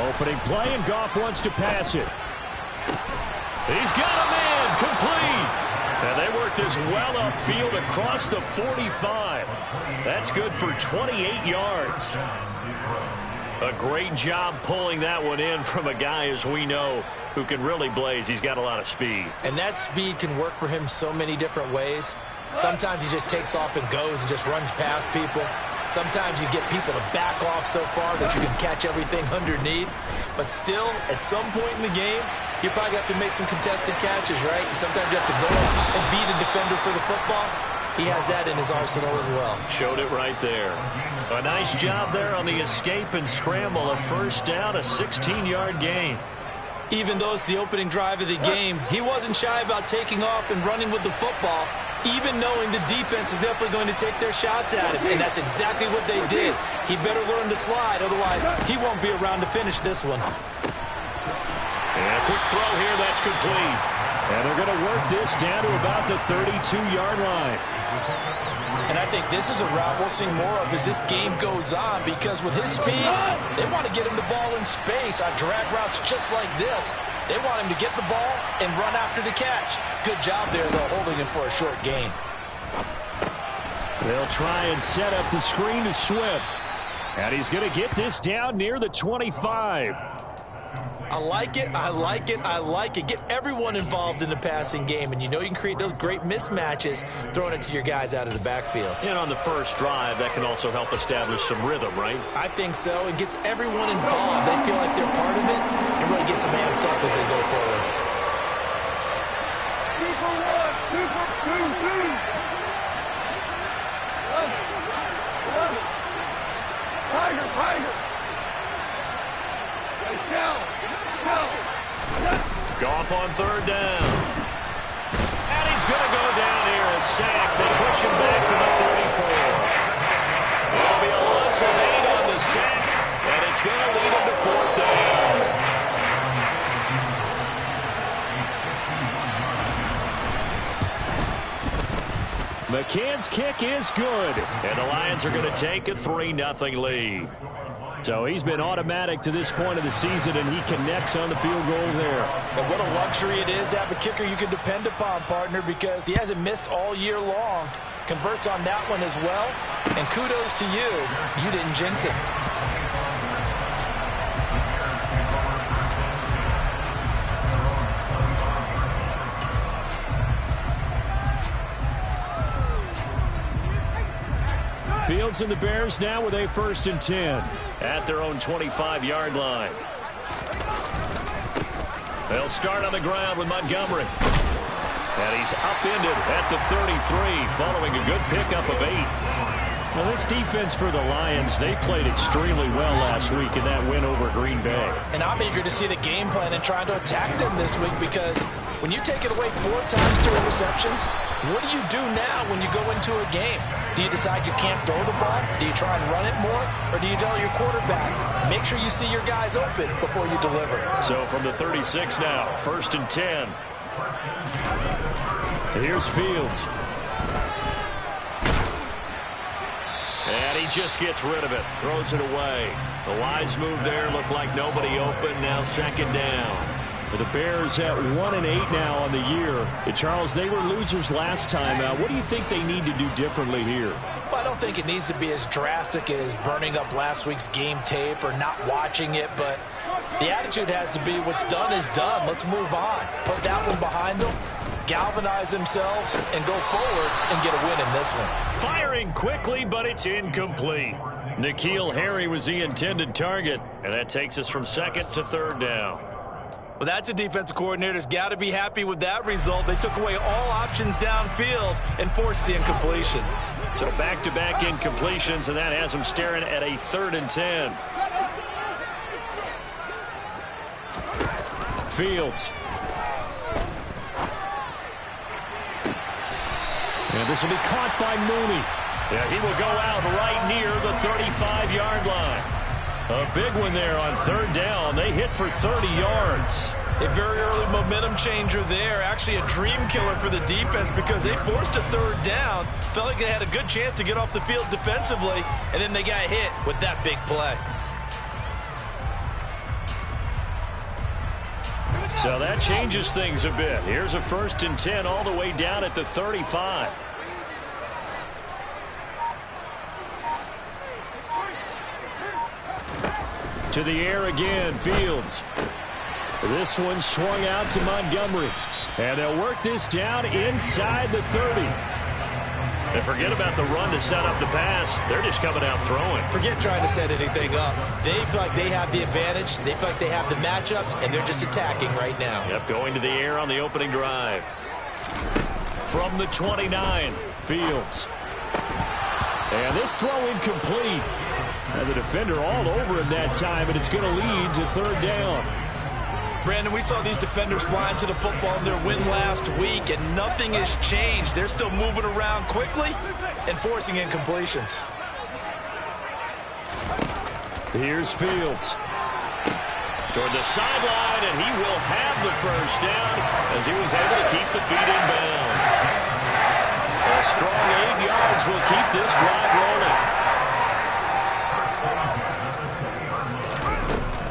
Opening play, and Goff wants to pass it. He's got a man complete. And they work this well upfield across the 45. That's good for 28 yards. A great job pulling that one in from a guy, as we know, who can really blaze. He's got a lot of speed. And that speed can work for him so many different ways. Sometimes he just takes off and goes and just runs past people. Sometimes you get people to back off so far that you can catch everything underneath. But still, at some point in the game, you probably have to make some contested catches, right? Sometimes you have to go and beat a defender for the football. He has that in his arsenal as well. Showed it right there. A nice job there on the escape and scramble. A first down, a 16-yard gain. Even though it's the opening drive of the game, he wasn't shy about taking off and running with the football, even knowing the defense is definitely going to take their shots at him. And that's exactly what they did. He better learn to slide, otherwise he won't be around to finish this one. And a quick throw here, that's complete. And they're going to work this down to about the 32-yard line. And I think this is a route we'll see more of as this game goes on, because with his speed, they want to get him the ball in space on drag routes just like this. They want him to get the ball and run after the catch. Good job there, though, holding him for a short gain. They'll try and set up the screen to Swift. And he's going to get this down near the 25. I like it, I like it, I like it. Get everyone involved in the passing game, and you know you can create those great mismatches throwing it to your guys out of the backfield. And on the first drive, that can also help establish some rhythm, right? I think so. It gets everyone involved. They feel like they're part of it, and really gets them amped up as they go forward. Super one, super two. Tiger. Goff on third down. And he's going to go down here. A sack. They push him back to the 34. There'll be a loss of 8 on the sack, and it's going to lead him to fourth down. McCann's kick is good, and the Lions are going to take a 3-0 lead. So he's been automatic to this point of the season, and he connects on the field goal there. And what a luxury it is to have a kicker you can depend upon, partner, because he hasn't missed all year long. Converts on that one as well. And kudos to you. You didn't jinx it. Fields and the Bears now with a 1st and 10 at their own 25-yard line. They'll start on the ground with Montgomery. And he's upended at the 33 following a good pickup of 8. Well, this defense for the Lions, they played extremely well last week in that win over Green Bay. And I'm eager to see the game plan and trying to attack them this week, because when you take it away 4 times to interceptions, what do you do now when you go into a game? Do you decide you can't throw the ball? Do you try and run it more? Or do you tell your quarterback, make sure you see your guys open before you deliver? So from the 36 now, 1st and 10. Here's Fields. And he just gets rid of it, throws it away. The wise move there, looked like nobody open, now 2nd down. The Bears at 1-8 now on the year. And Charles, they were losers last time. What do you think they need to do differently here? Well, I don't think it needs to be as drastic as burning up last week's game tape or not watching it, but the attitude has to be what's done is done. Let's move on. Put that one behind them, galvanize themselves, and go forward and get a win in this one. Firing quickly, but it's incomplete. N'Keal Harry was the intended target, and that takes us from 2nd to 3rd down. Well, that's a defensive coordinator's got to be happy with that result. They took away all options downfield and forced the incompletion. So back-to-back incompletions, and that has them staring at a 3rd and 10. Fields. And this will be caught by Mooney. Yeah, he will go out right near the 35-yard line. A big one there on 3rd down. They hit for 30 yards. A very early momentum changer there. Actually a dream killer for the defense, because they forced a 3rd down. Felt like they had a good chance to get off the field defensively, and then they got hit with that big play. So that changes things a bit. Here's a 1st and 10 all the way down at the 35. To the air again, Fields. This one swung out to Montgomery. And they'll work this down inside the 30. And forget about the run to set up the pass. They're just coming out throwing. Forget trying to set anything up. They feel like they have the advantage. They feel like they have the matchups, and they're just attacking right now. Yep, going to the air on the opening drive. From the 29, Fields. And this throw incomplete. And the defender all over him that time, and it's going to lead to 3rd down. Brandon, we saw these defenders flying to the football in their win last week, and nothing has changed. They're still moving around quickly and forcing incompletions. Here's Fields. Toward the sideline, and he will have the 1st down as he was able to keep the feet in bounds. A strong 8 yards will keep this drive rolling.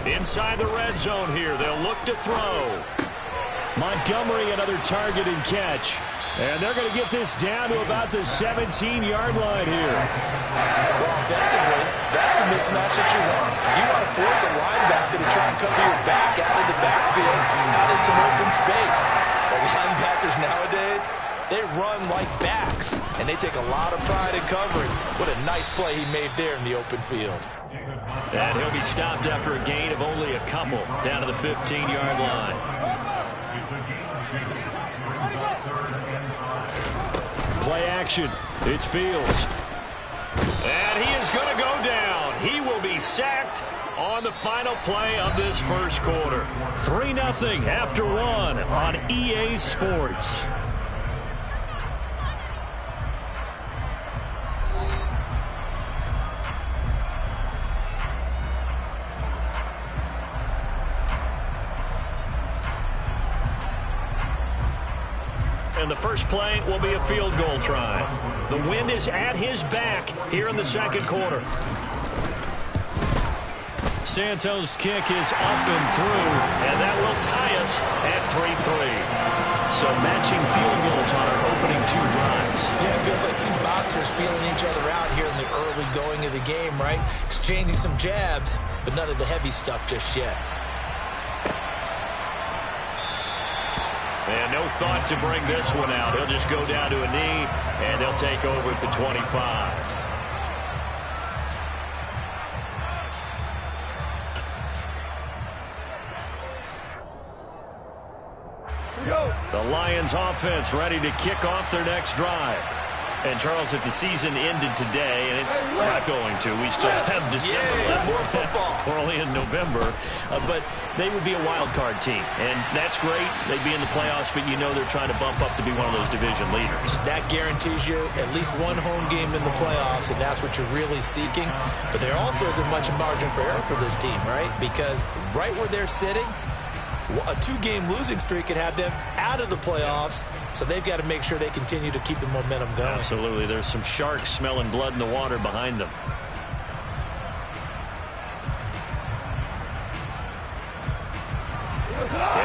Inside the red zone here, they'll look to throw. Montgomery, another target and catch. And they're going to get this down to about the 17-yard line here. Well, offensively, that's the mismatch that you want. You want to force a linebacker to try and cover your back out of the backfield, out in some open space. The linebackers nowadays, they run like backs, and they take a lot of pride in covering. What a nice play he made there in the open field. And he'll be stopped after a gain of only a couple, down to the 15-yard line. Play action. It's Fields. And he is going to go down. He will be sacked on the final play of this 1st quarter. 3-0 after 1 on EA Sports. And the first play will be a field goal try. The wind is at his back here in the 2nd quarter. Santos' kick is up and through, and that will tie us at 3-3. So matching field goals on our opening 2 drives. Yeah, it feels like 2 boxers feeling each other out here in the early going of the game, right? Exchanging some jabs, but none of the heavy stuff just yet. And no thought to bring this one out. He'll just go down to a knee, and they'll take over at the 25. The Lions offense ready to kick off their next drive. And, Charles, if the season ended today, and it's not going to, we still have December left. More football. We're only in November. But they would be a wild card team. And that's great. They'd be in the playoffs, but you know they're trying to bump up to be one of those division leaders. That guarantees you at least 1 home game in the playoffs, and that's what you're really seeking. But there also isn't much margin for error for this team, right? Because right where they're sitting, a 2-game losing streak could have them out of the playoffs, so they've got to make sure they continue to keep the momentum going. Absolutely. There's some sharks smelling blood in the water behind them.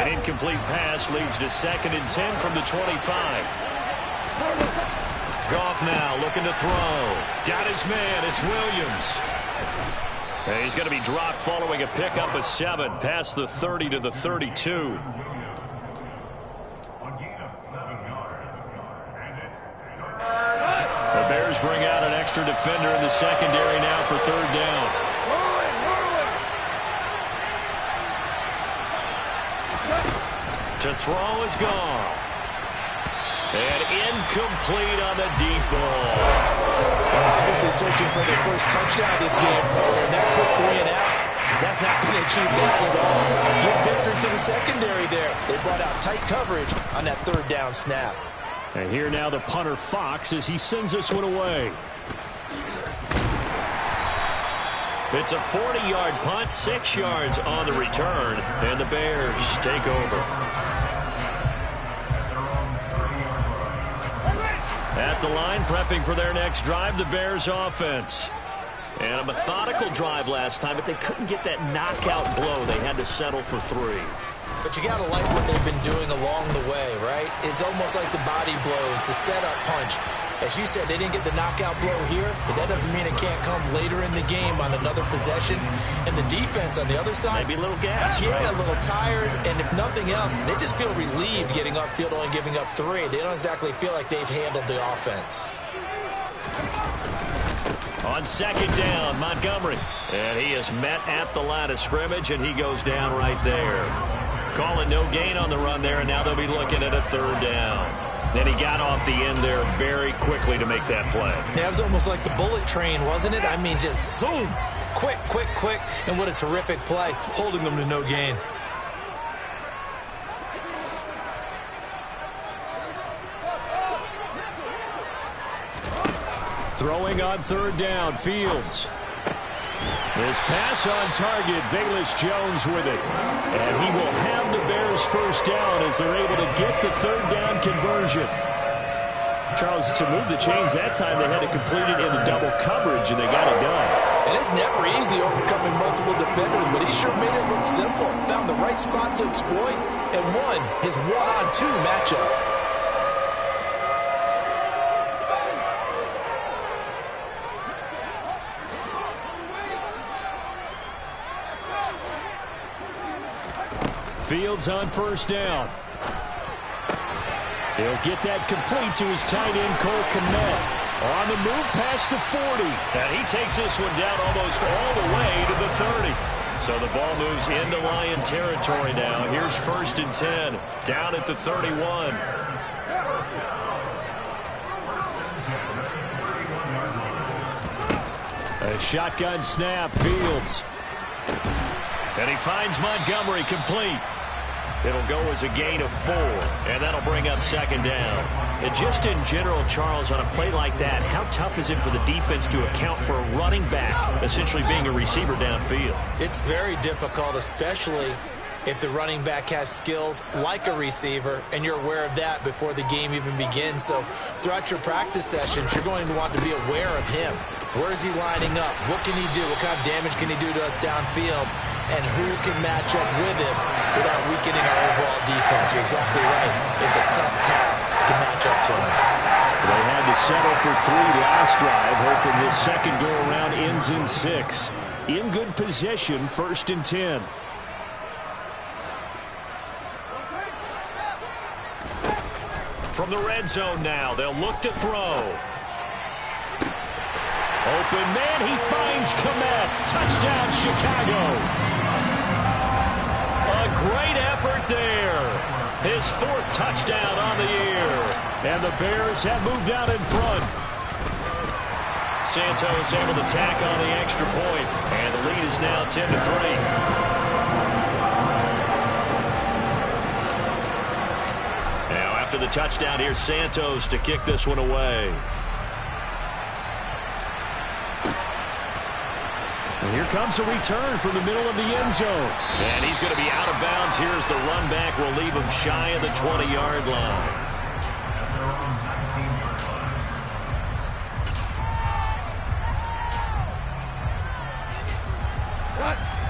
An incomplete pass leads to 2nd and 10 from the 25. Goff now looking to throw. Got his man. It's Williams. And he's going to be dropped following a pickup of 7 past the 30 to the 32. The Bears bring out an extra defender in the secondary now for 3rd down. To throw is Goff. And incomplete on the deep ball. Obviously searching for their first touchdown this game. And that quick 3 and out, that's not going to achieve that at all. Good victory to the secondary there. They brought out tight coverage on that 3rd down snap. And here now the punter Fox as he sends this one away. It's a 40-yard punt, 6 yards on the return, and the Bears take over. At the line, prepping for their next drive, the Bears offense. And a methodical drive last time, but they couldn't get that knockout blow. They had to settle for 3. But you got to like what they've been doing along the way, right? It's almost like the body blows, the setup punch. As you said, they didn't get the knockout blow here, but that doesn't mean it can't come later in the game on another possession. And the defense on the other side, maybe a little gas, yeah, right? a little tired. And if nothing else, they just feel relieved getting upfield, only giving up 3. They don't exactly feel like they've handled the offense. On second down, Montgomery. And he is met at the line of scrimmage, and he goes down right there. Calling no gain on the run there, and now they'll be looking at a 3rd down. And he got off the end there very quickly to make that play. Yeah, it was almost like the bullet train, wasn't it? I mean, just zoom. Quick, quick, quick. And what a terrific play, holding them to no gain. Throwing on 3rd down, Fields. His pass on target, Velus Jones with it. And he will have the Bears 1st down as they're able to get the 3rd down conversion. Charles, to move the chains that time, they had to complete it in the double coverage, and they got it done. And it's never easy overcoming multiple defenders, but he sure made it look simple. Found the right spot to exploit and won his 1-on-2 matchup. Fields on 1st down. He'll get that complete to his tight end, Cole Kmet. On the move past the 40. And he takes this one down almost all the way to the 30. So the ball moves into Lion territory now. Here's 1st and 10. Down at the 31. A shotgun snap, Fields. And he finds Montgomery complete. It'll go as a gain of 4, and that'll bring up 2nd down. And just in general, Charles, on a play like that, how tough is it for the defense to account for a running back essentially being a receiver downfield? It's very difficult, especially if the running back has skills like a receiver, and you're aware of that before the game even begins. So throughout your practice sessions, you're going to want to be aware of him. Where is he lining up? What can he do? What kind of damage can he do to us downfield? And who can match up with him without weakening our overall defense? You're exactly right. It's a tough task to match up to him. They had to settle for 3 last drive, hoping this second go-around ends in 6. In good position, 1st and 10. From the red zone now, they'll look to throw. Open man, he finds Kmet. Touchdown, Chicago. A great effort there. His 4th touchdown on the year. And the Bears have moved out in front. Santos able to tack on the extra point. And the lead is now 10-3. Now after the touchdown, here's Santos to kick this one away. And here comes a return from the middle of the end zone. And he's going to be out of bounds. Here's the run back. Will leave him shy of the 20-yard line.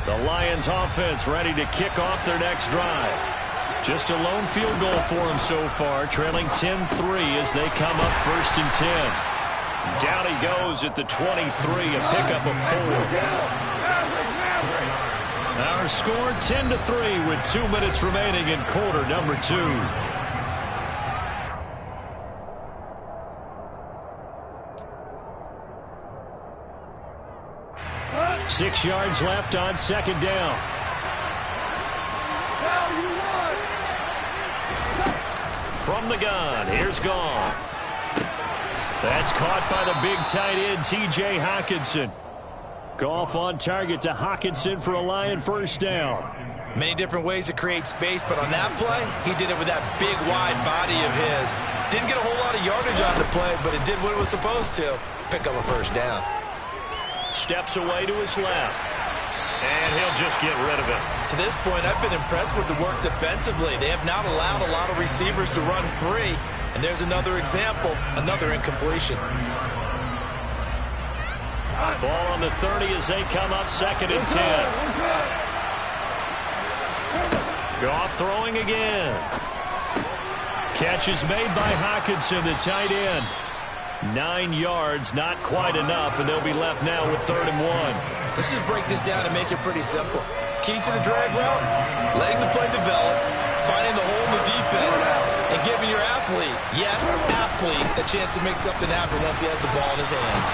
The Lions offense ready to kick off their next drive. Just a lone field goal for him so far, trailing 10-3 as they come up 1st and 10. Down he goes at the 23, a pickup of 4. Our score 10-3 with 2 minutes remaining in quarter number 2. 6 yards left on 2nd down. From the gun, here's Goff. That's caught by the big tight end, T.J. Hockenson. Goff on target to Hockenson for a Lion 1st down. Many different ways to create space, but on that play, he did it with that big, wide body of his. Didn't get a whole lot of yardage on the play, but it did what it was supposed to. Pick up a 1st down. Steps away to his left. And he'll just get rid of it. To this point, I've been impressed with the work defensively. They have not allowed a lot of receivers to run free. And there's another example, another incompletion. Ball on the 30 as they come up 2nd and 10. Goff throwing again. Catch is made by Hockenson, the tight end. 9 yards, not quite enough, and they'll be left now with 3rd and 1. Let's just break this down and make it pretty simple. Key to the drag route, letting the play develop, finding the hole in the defense, and giving your athlete, yes, athlete, a chance to make something happen once he has the ball in his hands.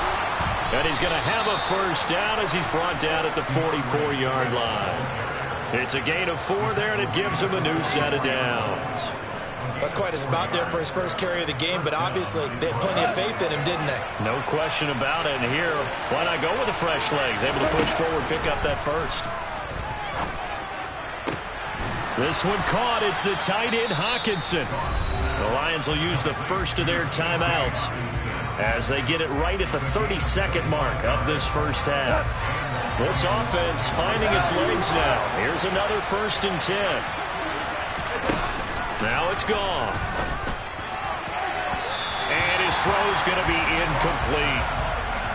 And he's going to have a first down as he's brought down at the 44-yard line. It's a gain of 4 there, and it gives him a new set of downs. That's quite a spot there for his first carry of the game, but obviously they had plenty of faith in him, didn't they? No question about it. And here, why not go with the fresh legs? Able to push forward, pick up that first. This one caught. It's the tight end, Hockenson. The Lions will use the first of their timeouts as they get it right at the 32nd mark of this first half. This offense finding its legs now. Here's another 1st and 10. Now it's gone. And his throw's going to be incomplete.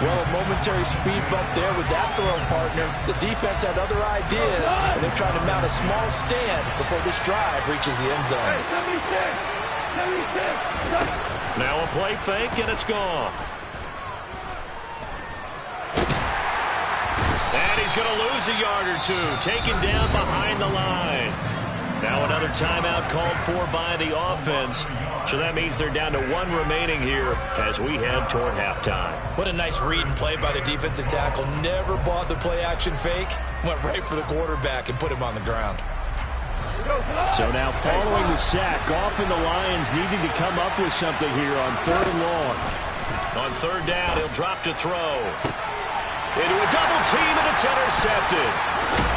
Well, a momentary speed bump there with that throw, partner. The defense had other ideas, and they're trying to mount a small stand before this drive reaches the end zone. 76. Now a play fake, and it's gone. And he's going to lose a yard or two, taken down behind the line. Now another timeout called for by the offense. So that means they're down to 1 remaining here as we head toward halftime. What a nice read and play by the defensive tackle. Never bought the play-action fake. Went right for the quarterback and put him on the ground. So now following the sack, Goff and the Lions needing to come up with something here on 3rd and long. On 3rd down, he'll drop to throw. Into a double team, and it's intercepted.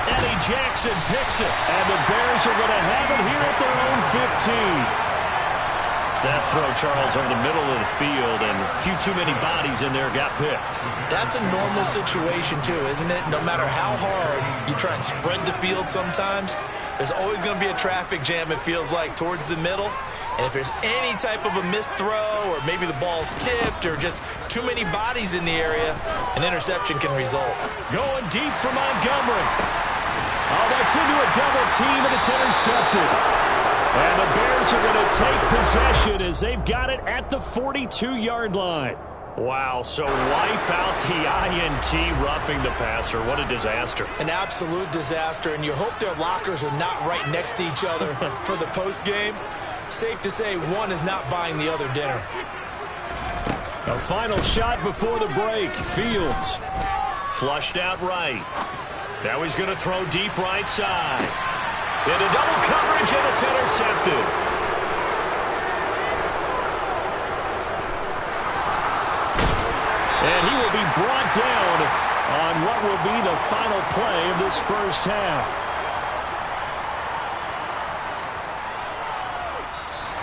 Eddie Jackson picks it, and the Bears are going to have it here at their own 15. That throw, Charles, over the middle of the field, and a few too many bodies in there got picked. That's a normal situation, too, isn't it? No matter how hard you try and spread the field sometimes, there's always going to be a traffic jam, it feels like, towards the middle. And if there's any type of a missed throw, or maybe the ball's tipped, or just too many bodies in the area, an interception can result. Going deep for Montgomery. Oh, that's into a double team, and it's intercepted. And the Bears are going to take possession as they've got it at the 42-yard line. Wow, so wipe out the INT roughing the passer. What a disaster. An absolute disaster, and you hope their lockers are not right next to each other for the postgame. Safe to say one is not buying the other dinner. A final shot before the break. Fields flushed out right. Now he's going to throw deep right side. Into double coverage, and it's intercepted. And he will be brought down on what will be the final play of this first half.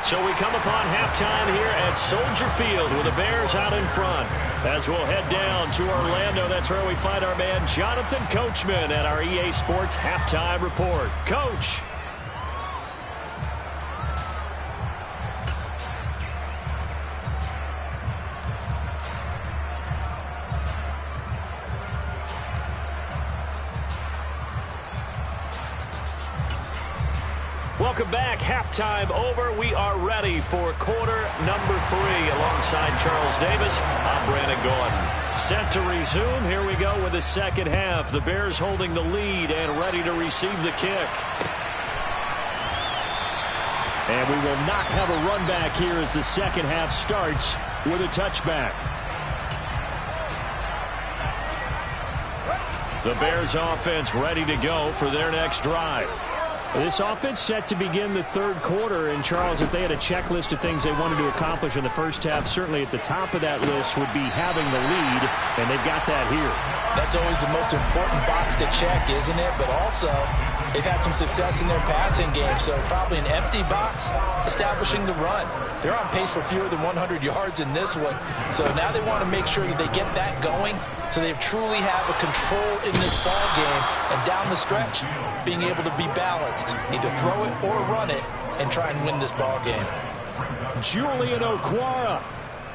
So we come upon halftime here at Soldier Field with the Bears out in front. As we'll head down to Orlando, that's where we find our man Jonathan Coachman at our EA Sports Halftime Report. Coach. Welcome back. Halftime over. We are ready for quarter number 3 alongside Charles Davis. I'm Brandon Gordon. Set to resume. Here we go with the second half. The Bears holding the lead and ready to receive the kick. And we will not have a run back here as the second half starts with a touchback. The Bears offense ready to go for their next drive. This offense set to begin the third quarter. And, Charles, if they had a checklist of things they wanted to accomplish in the first half, certainly at the top of that list would be having the lead, and they've got that here. That's always the most important box to check, isn't it? But also, they've had some success in their passing game, so probably an empty box establishing the run. They're on pace for fewer than 100 yards in this one, so now they want to make sure that they get that going so they truly have a control in this ball game and down the stretch, being able to be balanced, either throw it or run it, and try and win this ball game. Julian Okwara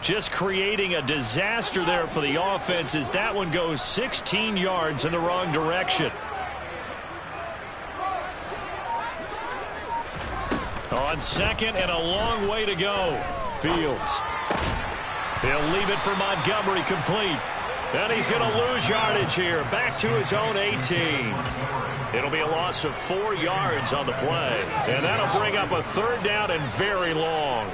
just creating a disaster there for the offense as that one goes 16 yards in the wrong direction. on second and a long way to go. Fields. He'll leave it for Montgomery, complete. And he's going to lose yardage here. Back to his own 18. It'll be a loss of 4 yards on the play. And that'll bring up a third down and very long.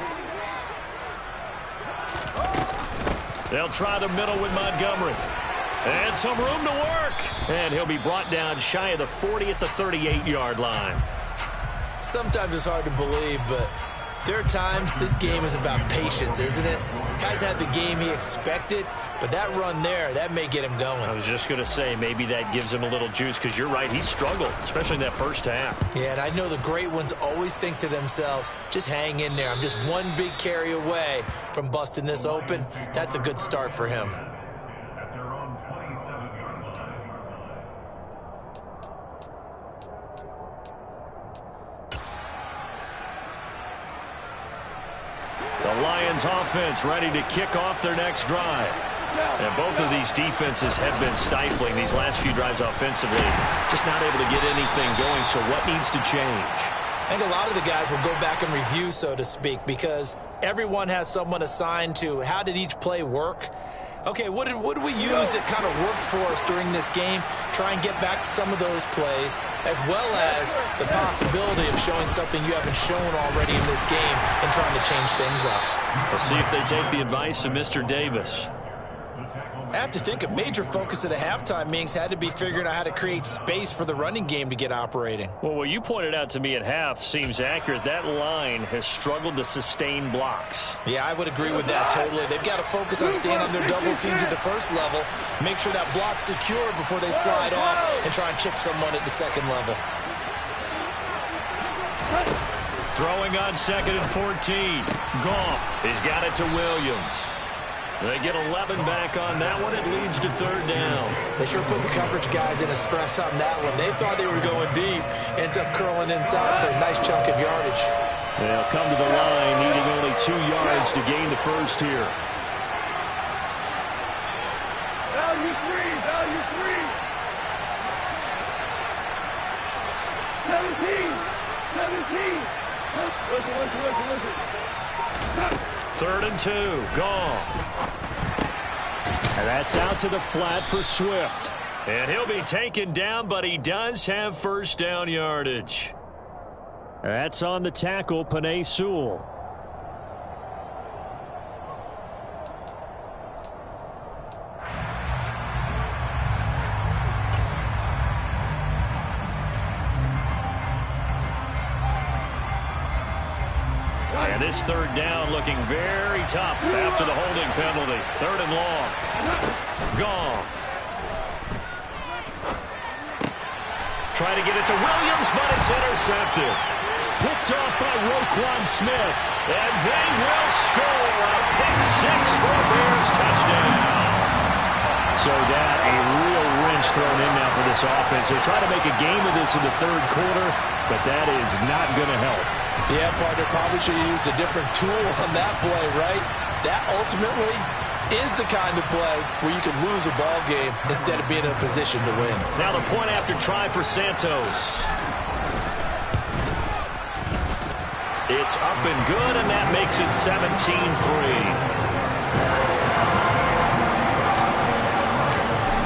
They'll try the middle with Montgomery. And some room to work. And he'll be brought down shy of the 40 at the 38-yard line. Sometimes it's hard to believe, but there are times this game is about patience, isn't it? Hasn't had the game he expected, but that run there, that may get him going. I was just going to say, maybe that gives him a little juice, because you're right, he struggled, especially in that first half. Yeah, and I know the great ones always think to themselves, just hang in there. I'm just one big carry away from busting this open. That's a good start for him. The Lions offense ready to kick off their next drive. And both of these defenses have been stifling these last few drives offensively. Just not able to get anything going, so what needs to change? I think a lot of the guys will go back and review, so to speak, because everyone has someone assigned to how did each play work. Okay, what did we use that kind of worked for us during this game? Try and get back some of those plays, as well as the possibility of showing something you haven't shown already in this game and trying to change things up. We'll see if they take the advice of Mr. Davis. I have to think a major focus of the halftime meetings had to be figuring out how to create space for the running game to get operating. Well, what you pointed out to me at half seems accurate. That line has struggled to sustain blocks. Yeah, I would agree with that totally. They've got to focus on staying on their double teams at the first level, make sure that block's secure before they slide off and try and chip someone at the second level. Throwing on second and 14. Goff. He's got it to Williams. They get 11 back on that one. It leads to third down. They sure put the coverage guys in a stress on that one. They thought they were going deep. Ends up curling inside for a nice chunk of yardage. They'll come to the line, needing only 2 yards to gain the first here. Value three, value three. 17. Listen. Third and 2. Goff. And that's out to the flat for Swift. And he'll be taken down, but he does have first down yardage. That's on the tackle, Penei Sewell. And this third down looking very tough after the holding penalty. Third and long. Goff. Trying to get it to Williams, but it's intercepted. Picked off by Roquan Smith. And they will score a pick six for a Bears touchdown. So that a real wrench thrown in now for this offense. They're trying to make a game of this in the third quarter, but that is not going to help. Yeah, partner, probably should have used a different tool on that play, right? That ultimately is the kind of play where you can lose a ball game instead of being in a position to win. Now the point after try for Santos. It's up and good, and that makes it 17-3.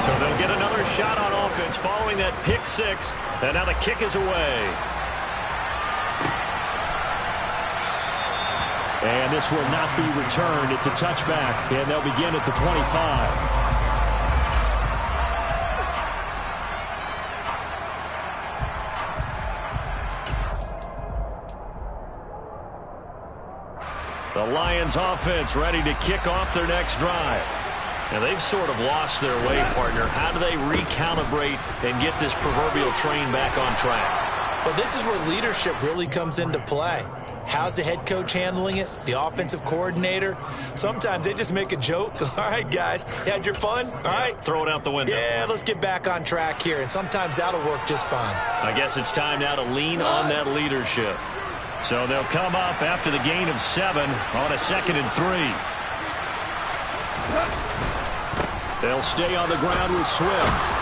So they'll get another shot on offense following that pick six, and now the kick is away. And this will not be returned. It's a touchback, and they'll begin at the 25. The Lions offense ready to kick off their next drive. Now they've sort of lost their way, partner. How do they recalibrate and get this proverbial train back on track? Well, this is where leadership really comes into play. How's the head coach handling it? The offensive coordinator? Sometimes they just make a joke. All right, guys, you had your fun? All right. Throw it out the window. Yeah, let's get back on track here. And sometimes that'll work just fine. I guess it's time now to lean on that leadership. So they'll come up after the gain of 7 on a 2nd and 3. They'll stay on the ground with Swift.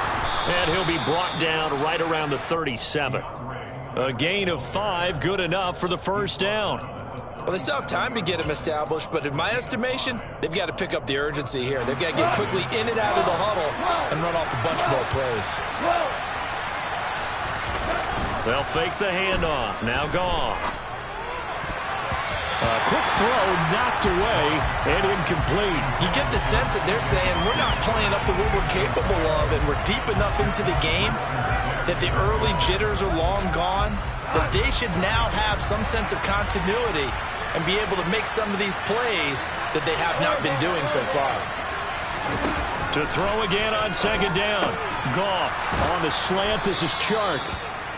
And he'll be brought down right around the 37. A gain of 5, good enough for the first down. Well, they still have time to get him established, but in my estimation, they've got to pick up the urgency here. They've got to get quickly in and out of the huddle and run off a bunch more plays. They'll fake the handoff. Now Goff. A quick throw knocked away and incomplete. You get the sense that they're saying we're not playing up to what we're capable of, and we're deep enough into the game that the early jitters are long gone, that they should now have some sense of continuity and be able to make some of these plays that they have not been doing so far. To throw again on second down. Goff on the slant. This is Chark.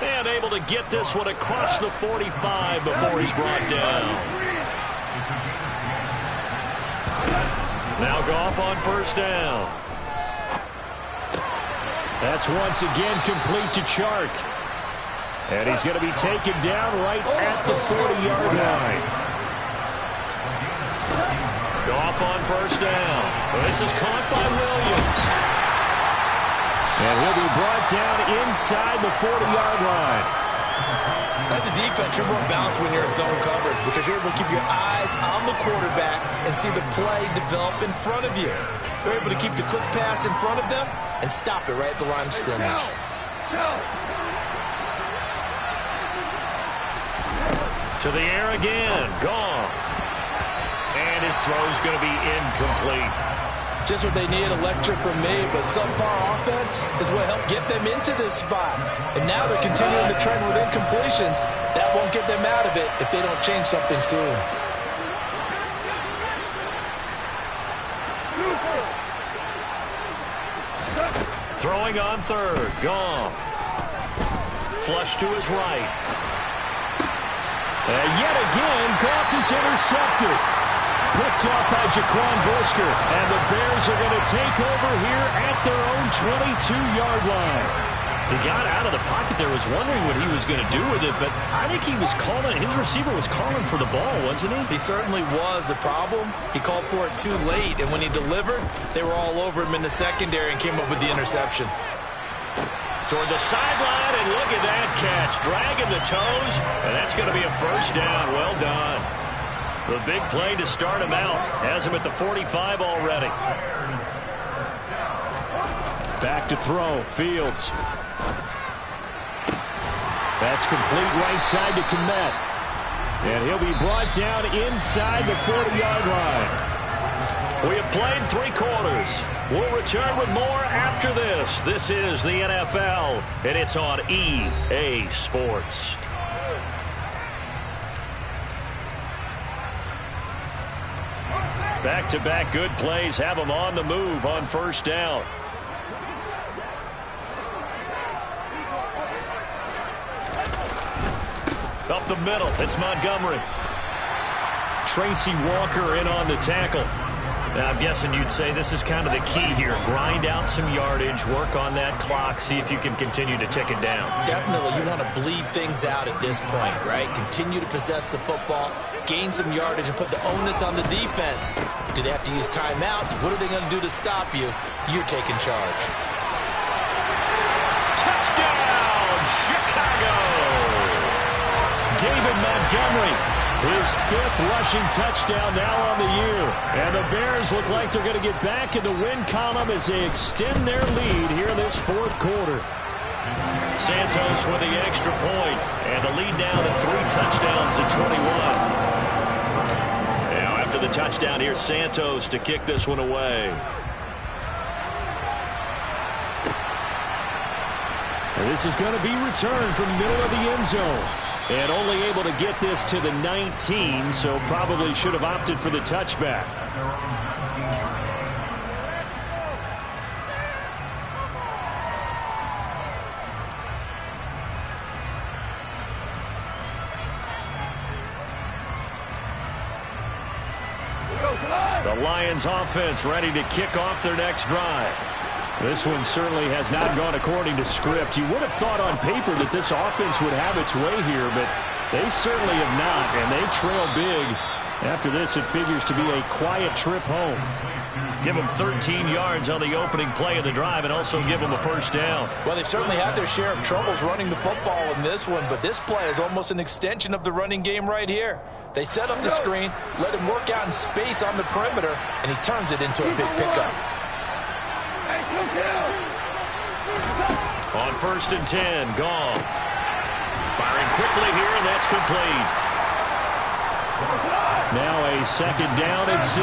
And able to get this one across the 45 before he's brought down. Now Goff on first down. That's once again complete to Chark. And he's going to be taken down right at the 40-yard line. Goff on first down. This is caught by Williams. And he'll be brought down inside the 40-yard line. As a defense, you're more balanced when you're in zone coverage because you're able to keep your eyes on the quarterback and see the play develop in front of you. They're able to keep the quick pass in front of them and stop it right at the line of scrimmage. To the air again. Goff. And his throw's going to be incomplete. Just what they need, a lecture from me, but subpar offense is what helped get them into this spot. And now they're continuing the trend with incompletions. That won't get them out of it if they don't change something soon. Throwing on third. Goff. Flush to his right. And yet again, Goff is intercepted. Picked off by Jaquan Brisker, and the Bears are going to take over here at their own 22-yard line. He got out of the pocket there, was wondering what he was going to do with it, but I think he was calling, his receiver was calling for the ball, wasn't he? He certainly was. The problem, he called for it too late, and when he delivered, they were all over him in the secondary and came up with the interception. Toward the sideline, and look at that catch, dragging the toes, and that's going to be a first down. Well done. The big play to start him out. Has him at the 45 already. Back to throw. Fields. That's complete right side to Kmet. And he'll be brought down inside the 40-yard line. We have played 3 quarters. We'll return with more after this. This is the NFL, and it's on EA Sports. Back-to-back good plays have them on the move on first down. Up the middle, it's Montgomery. Tracy Walker in on the tackle. Now, I'm guessing you'd say this is kind of the key here. Grind out some yardage, work on that clock, see if you can continue to tick it down. Definitely, you want to bleed things out at this point, right? Continue to possess the football, gain some yardage, and put the onus on the defense. Do they have to use timeouts? What are they going to do to stop you? You're taking charge. Touchdown, Chicago! David Montgomery, his 5th rushing touchdown now on the year. And the Bears look like they're going to get back in the win column as they extend their lead here in this 4th quarter. Santos with the extra point, and the lead down to 3 touchdowns at 21. Now after the touchdown, here's Santos to kick this one away. And this is going to be returned from the middle of the end zone. And only able to get this to the 19, so probably should have opted for the touchback. The Lions offense ready to kick off their next drive. This one certainly has not gone according to script. You would have thought on paper that this offense would have its way here, but they certainly have not, and they trail big. After this, it figures to be a quiet trip home. Give them 13 yards on the opening play of the drive and also give them a first down. Well, they've certainly had their share of troubles running the football in this one, but this play is almost an extension of the running game right here. They set up the screen, let him work out in space on the perimeter, and he turns it into a big pickup. On 1st and 10, Goff. Firing quickly here, and that's complete. Now a 2nd down and 6.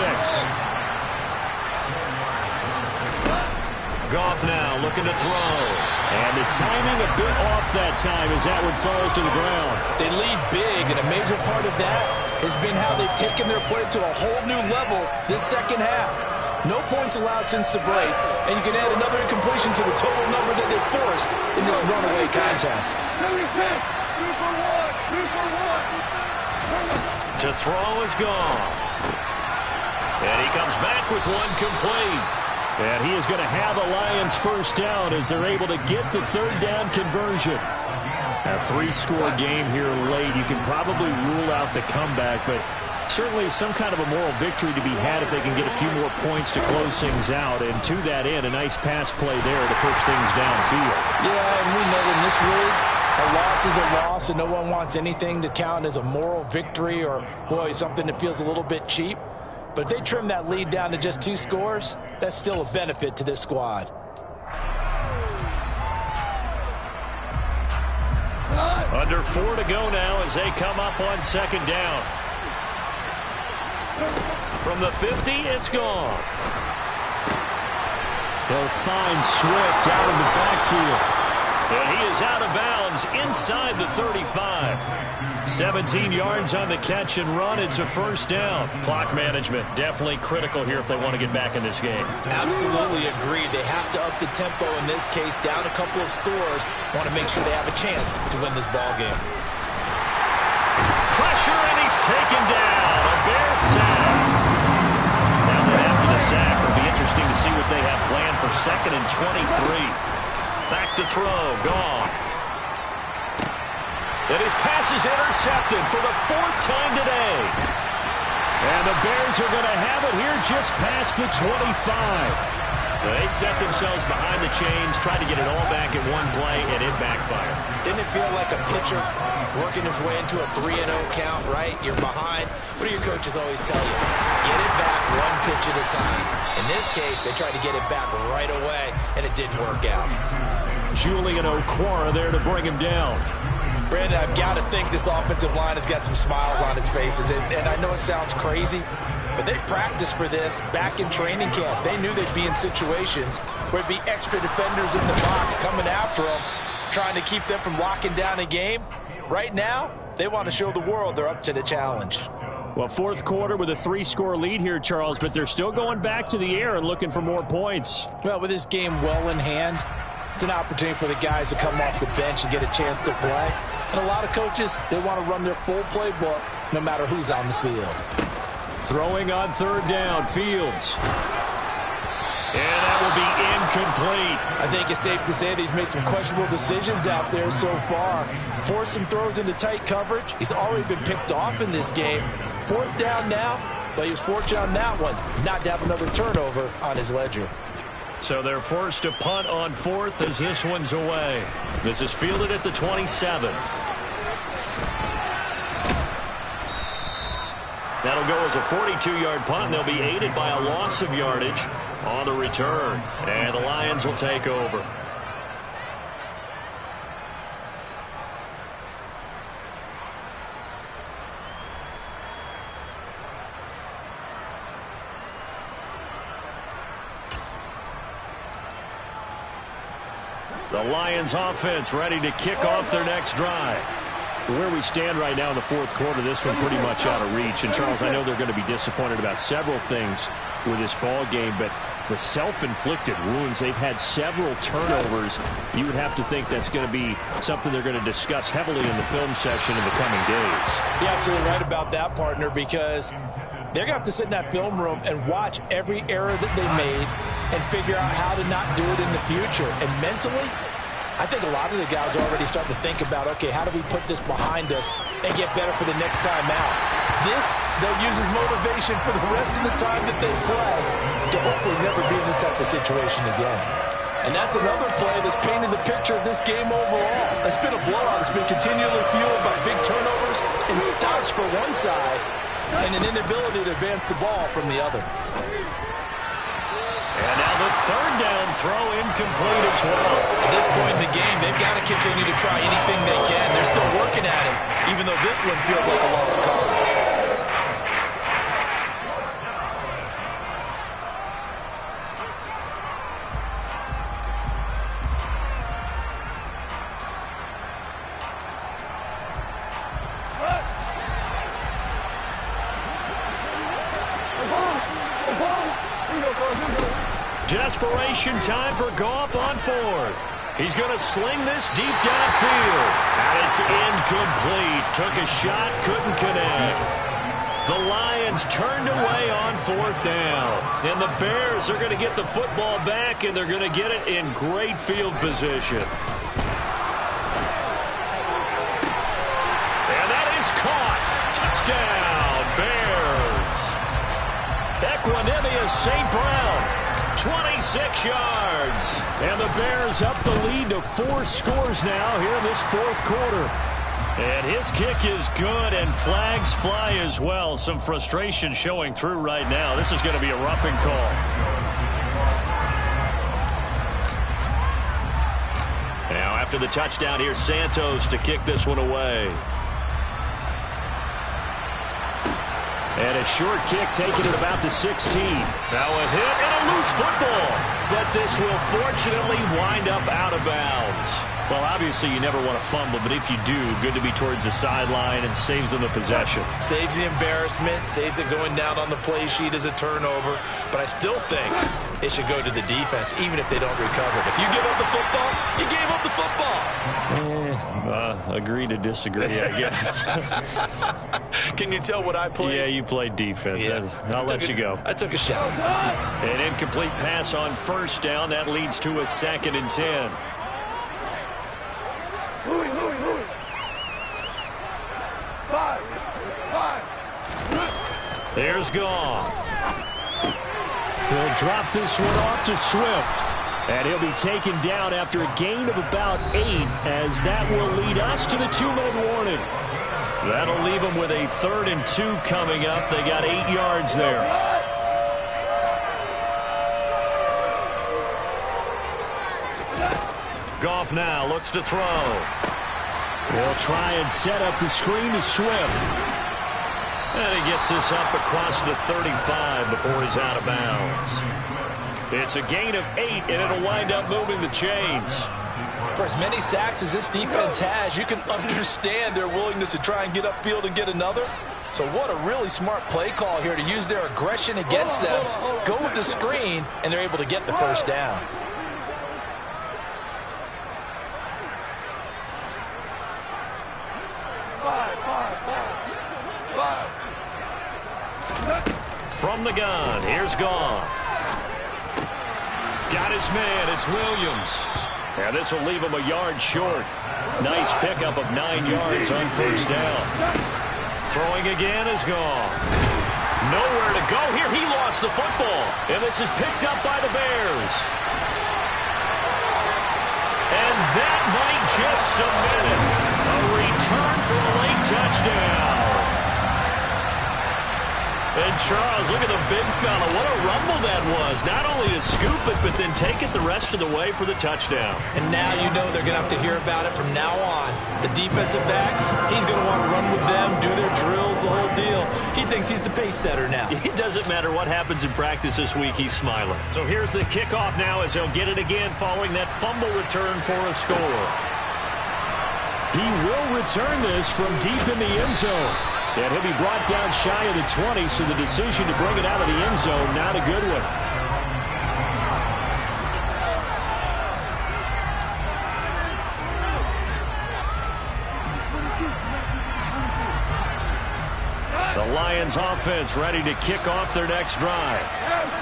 Goff now looking to throw. And the timing a bit off that time as that one falls to the ground. They lead big, and a major part of that has been how they've taken their play to a whole new level this second half. No points allowed since the break, and you can add another incompletion to the total number that they've forced in this runaway contest. To throw is Goff. And he comes back with one complete. And he is going to have a Lions first down as they're able to get the 3rd down conversion. A 3-score game here late. You can probably rule out the comeback, but certainly some kind of a moral victory to be had if they can get a few more points to close things out. And to that end, a nice pass play there to push things downfield. Yeah, and we know in this league, a loss is a loss, and no one wants anything to count as a moral victory or, boy, something that feels a little bit cheap. But if they trim that lead down to just 2 scores, that's still a benefit to this squad. Under 4 to go now as they come up on 2nd down. From the 50, it's Goff. They'll find Swift out in the backfield. And he is out of bounds inside the 35. 17 yards on the catch and run. It's a first down. Clock management definitely critical here if they want to get back in this game. Absolutely agreed. They have to up the tempo in this case, down a couple of scores. Want to make sure they have a chance to win this ball game. Pressure, and he's taken down. A Bear sack. Now that after the sack, it'll be interesting to see what they have planned for 2nd and 23. Back to throw, Goff. And his pass is intercepted for the 4th time today. And the Bears are going to have it here just past the 25. They set themselves behind the chains, tried to get it all back in one play, and it backfired. Didn't it feel like a pitcher working his way into a 3-0 count, right? You're behind. What do your coaches always tell you? Get it back one pitch at a time. In this case, they tried to get it back right away, and it didn't work out. Julian Okwara there to bring him down. Brandon, I've got to think this offensive line has got some smiles on its faces. And I know it sounds crazy, but they practiced for this back in training camp. They knew they'd be in situations where there'd be extra defenders in the box coming after them, trying to keep them from locking down a game. Right now, they want to show the world they're up to the challenge. Well, 4th quarter with a 3-score lead here, Charles, but they're still going back to the air and looking for more points. Well, with this game well in hand, it's an opportunity for the guys to come off the bench and get a chance to play. And a lot of coaches, they want to run their full playbook no matter who's on the field. Throwing on 3rd down, Fields. And that will be incomplete. I think it's safe to say that he's made some questionable decisions out there so far. Forced some throws into tight coverage. He's already been picked off in this game. 4th down now, but he was fortunate on that one not to have another turnover on his ledger. So they're forced to punt on 4th as this one's away. This is fielded at the 27. That'll go as a 42-yard punt, and they'll be aided by a loss of yardage on the return. And the Lions will take over. The Lions offense ready to kick off their next drive. Where we stand right now in the 4th quarter, this one pretty much out of reach. And, Charles, I know they're going to be disappointed about several things with this ball game, but the self-inflicted wounds, they've had several turnovers. You would have to think that's going to be something they're going to discuss heavily in the film session in the coming days. You're absolutely right about that, partner, because they're going to have to sit in that film room and watch every error that they made and figure out how to not do it in the future. And mentally, I think a lot of the guys are already starting to think about, okay, how do we put this behind us and get better for the next time out? this, they'll use as motivation for the rest of the time that they play to hopefully never be in this type of situation again. And that's another play that's painted the picture of this game overall. It's been a blowout. It's been continually fueled by big turnovers and stops for one side and an inability to advance the ball from the other. And now the third down throw incomplete as well. At this point in the game, they've got to continue to try anything they can. They're still working at it, even though this one feels like a lost cause. Desperation time for Goff on fourth. He's going to sling this deep downfield. And it's incomplete. Took a shot, couldn't connect. The Lions turned away on fourth down. And the Bears are going to get the football back, and they're going to get it in great field position. And that is caught. Touchdown, Bears. Equanimous St. Brown. 26 yards. And the Bears up the lead to 4 scores now here in this fourth quarter. And his kick is good, and flags fly as well. Some frustration showing through right now. This is going to be a roughing call. Now after the touchdown, here's Santos to kick this one away. And a short kick taken at about the 16. Now a hit and a loose football. But this will fortunately wind up out of bounds. Well, obviously you never want to fumble, but if you do, good to be towards the sideline and saves them the possession. Saves the embarrassment, saves it going down on the play sheet as a turnover. But I still think it should go to the defense, even if they don't recover it. If you give up the football, you gave up the football. Agree to disagree, I guess. Can you tell what I played? Yeah, you played defense. Yeah. I'll let you go. I took a shot. An incomplete pass on first down. That leads to a 2nd and 10. Louis. 5. There's Goff. He'll drop this one off to Swift. And he'll be taken down after a gain of about 8, as that will lead us to the 2-minute warning. That'll leave them with a 3rd and 2 coming up. They got 8 yards there. Goff now looks to throw. They'll try and set up the screen to Swift. And he gets this up across the 35 before he's out of bounds. It's a gain of 8, and it'll wind up moving the chains. For as many sacks as this defense has, you can understand their willingness to try and get upfield and get another. So what a really smart play call here to use their aggression against them, go with the screen, and they're able to get the first down. From the gun, here's Goff. Got his man, it's Williams. And this will leave him a yard short. Nice pickup of 9 yards on first down. Throwing again is Goff. Nowhere to go here. He lost the football. And this is picked up by the Bears. And that might just cement it. A return for a late touchdown. And Charles, look at the big fella. What a rumble that was. Not only to scoop it, but then take it the rest of the way for the touchdown. And now you know they're going to have to hear about it from now on. The defensive backs, he's going to want to run with them, do their drills, the whole deal. He thinks he's the pace setter now. It doesn't matter what happens in practice this week. He's smiling. So here's the kickoff now as they'll get it again following that fumble return for a score. He will return this from deep in the end zone. And he'll be brought down shy of the 20, so the decision to bring it out of the end zone, not a good one. The Lions offense ready to kick off their next drive.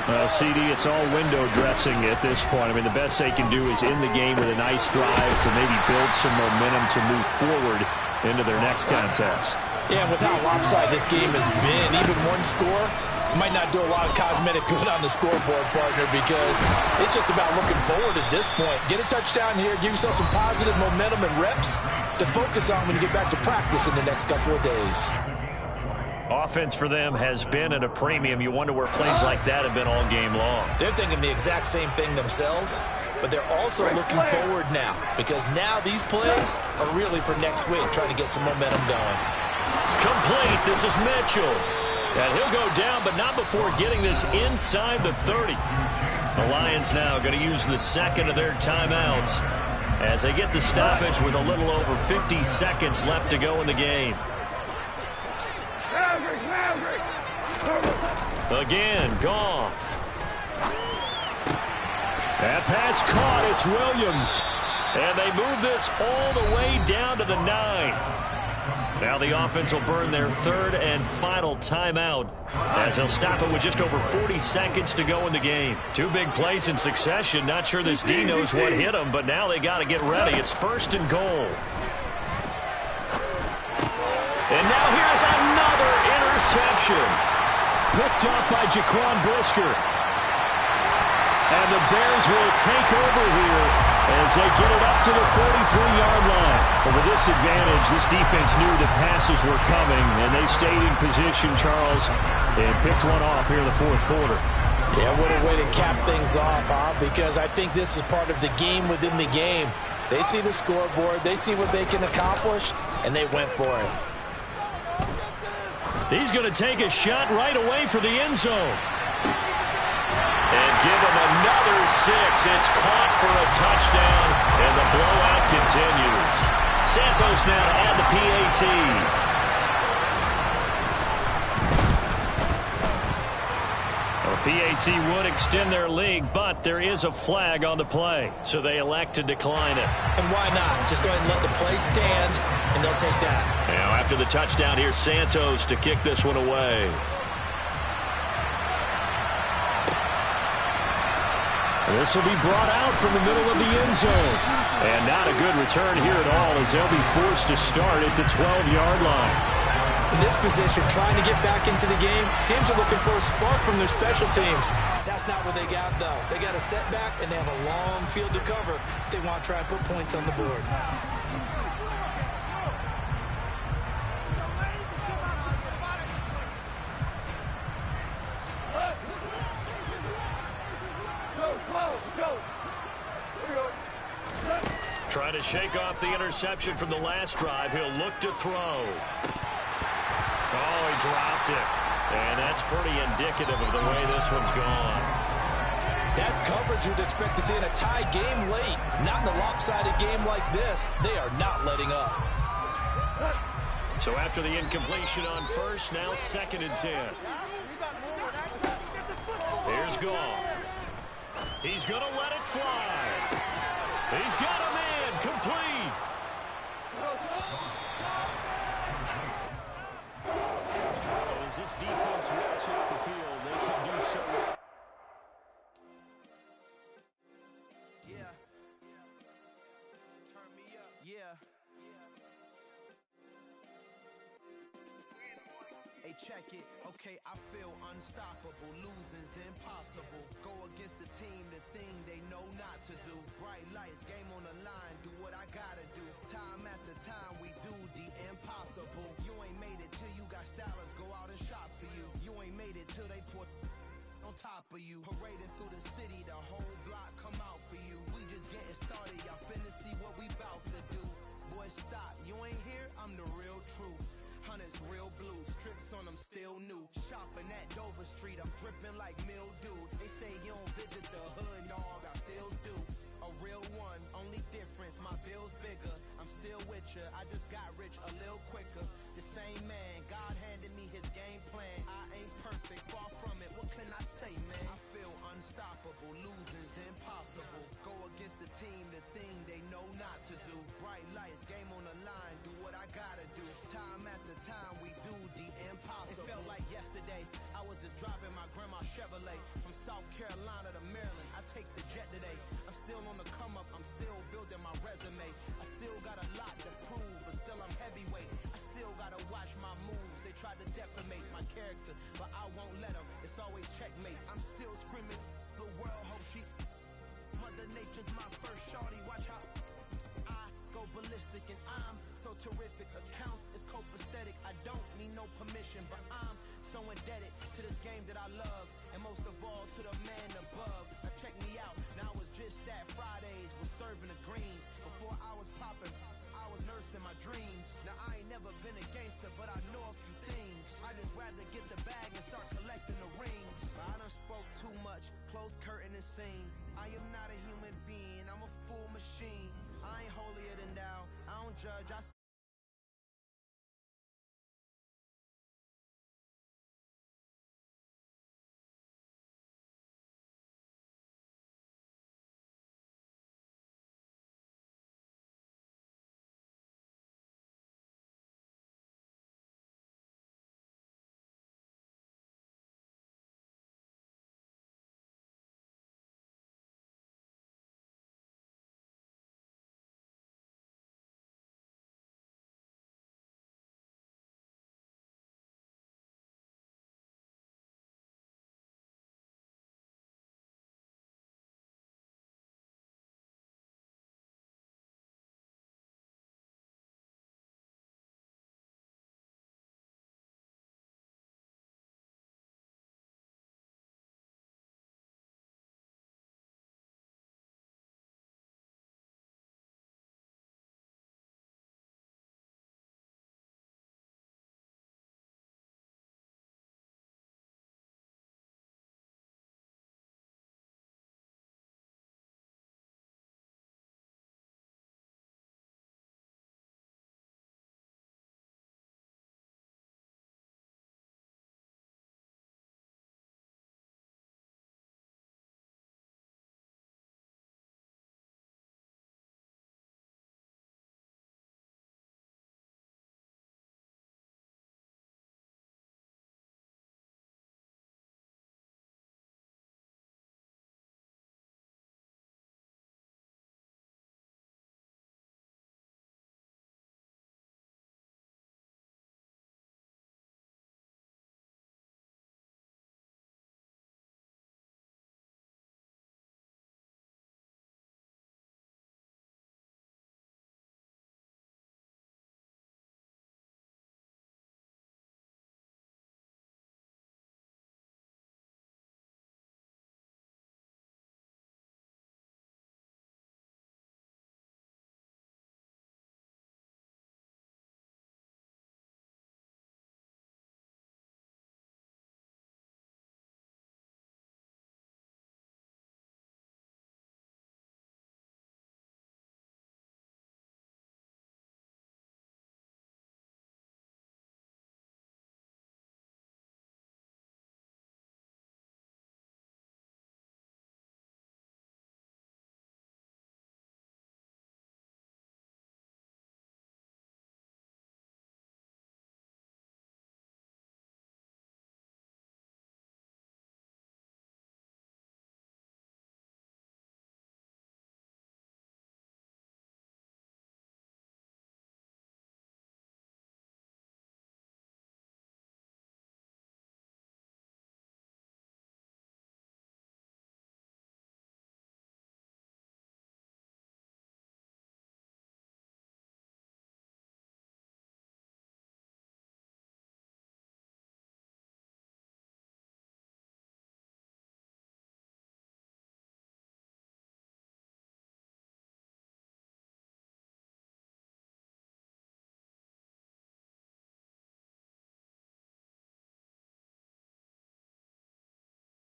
Well, CD, it's all window dressing at this point. I mean, the best they can do is end the game with a nice drive to maybe build some momentum to move forward into their next contest. Yeah, and with how lopsided this game has been, even one score might not do a lot of cosmetic good on the scoreboard, partner, because it's just about looking forward at this point. Get a touchdown here, give yourself some positive momentum and reps to focus on when you get back to practice in the next couple of days. Offense for them has been at a premium. You wonder where plays like that have been all game long. They're thinking the exact same thing themselves, but they're also looking forward now, because now these plays are really for next week, trying to get some momentum going. Complete. This is Mitchell. And he'll go down, but not before getting this inside the 30. The Lions now going to use the second of their timeouts as they get the stoppage with a little over 50 seconds left to go in the game. Again, Goff. That pass caught. It's Williams. And they move this all the way down to the 9. Now the offense will burn their third and final timeout as they'll stop it with just over 40 seconds to go in the game. Two big plays in succession. Not sure this D knows what hit him, but now they got to get ready. It's first and goal. And now here's another interception. Picked off by Jaquan Brisker. And the Bears will take over here as they get it up to the 43-yard line. But with this advantage, this defense knew the passes were coming, and they stayed in position, Charles, and picked one off here in the fourth quarter. Yeah, what a way to cap things off, huh? Because I think this is part of the game within the game. They see the scoreboard, they see what they can accomplish, and they went for it. He's going to take a shot right away for the end zone. And give him another 6. It's caught for a touchdown, and the blowout continues. Santos now to add the PAT. PAT would extend their lead, but there is a flag on the play, so they elect to decline it. And why not? Just go ahead and let the play stand, and they'll take that. Now, after the touchdown, here's Santos to kick this one away. This will be brought out from the middle of the end zone. And not a good return here at all, as they'll be forced to start at the 12-yard line. In this position, trying to get back into the game, teams are looking for a spark from their special teams. That's not what they got, though. They got a setback, and they have a long field to cover if they want to try and put points on the board. Trying to shake off the interception from the last drive. He'll look to throw. Oh, he dropped it. And that's pretty indicative of the way this one's gone. That's coverage you'd expect to see in a tie game late. Not in a lopsided game like this. They are not letting up. So after the incompletion on first, now 2nd and 10. Here's Goff. He's going to let it fly. He's got a man complete. As this defense walks off the field, they should do so. Yeah. Turn me up. Yeah. Hey, check it. Okay, I feel unstoppable. Losing's impossible. Go against the team, the thing they know not to do. Bright lights, game on the line. Do what I gotta do. Time after time, we do the impossible. You ain't made it till you got stylists go out and shop for you. You ain't made it till they put on top of you. Parading through the city, the whole block come out for you. We just getting started. Y'all finna see what we bout to do. Boy, stop. You ain't here? I'm the real truth. Hunters, real blues, tricks on them still new. Shopping at Dover Street, I'm dripping like mildew. They say you don't visit the hood, dog, I still do. A real one, only difference, my bill's bigger. I'm still with ya, I just got rich a little quicker. The same man, God handed me his game plan. I ain't perfect, far from it, what can I say, man? I feel unstoppable, losing's impossible. Go against the team, the thing they know not to do. Bright lights, game on the line, do what I gotta do. Time after time, we do the impossible. It felt like yesterday, I was just driving my grandma's Chevrolet from South Carolina to Maryland. I take the jet today. I'm still on the come up, I'm still building my resume. I still got a lot to prove, but still I'm heavyweight. I still gotta watch my moves. defamate my character, but I won't let them. It's always checkmate. I'm still screaming. The world hope she. Mother Nature's my first shorty. Watch how I go ballistic, and I'm so terrific. Accounts is copacetic. I don't need no permission, but I'm so indebted to this game that I love, and most of all to the man above. Now check me out. Now it's just that Fridays was serving the greens. Before I was popping, I was nursing my dreams. Now I ain't never been a gangster, but I know a few things. I just rather get the bag and start collecting the rings. But I done spoke too much. Close curtain and scene. I am not a human being. I'm a full machine. I ain't holier than thou. I don't judge. I